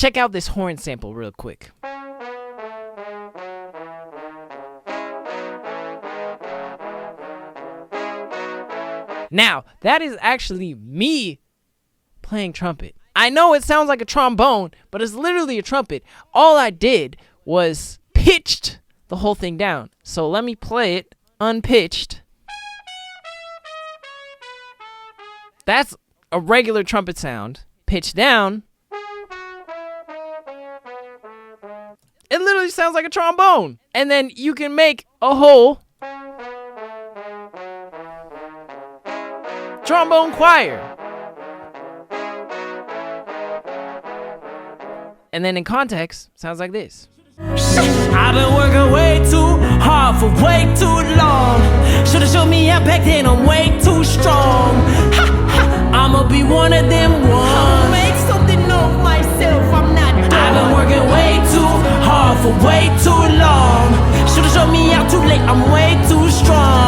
Check out this horn sample real quick. Now, that is actually me playing trumpet. I know it sounds like a trombone, but it's literally a trumpet. All I did was pitched the whole thing down. So let me play it unpitched. That's a regular trumpet sound. Pitched down. It literally sounds like a trombone. And then you can make a whole trombone choir. And then in context, sounds like this. I've been working way too hard for way too long. Should've showed me out back then, I'm way too strong. Ha, ha, I'ma be one of them ones. I'ma make something of myself, I'm not dumb. I've been working way too hard for way too long. Should've showed me out too late, I'm way too strong.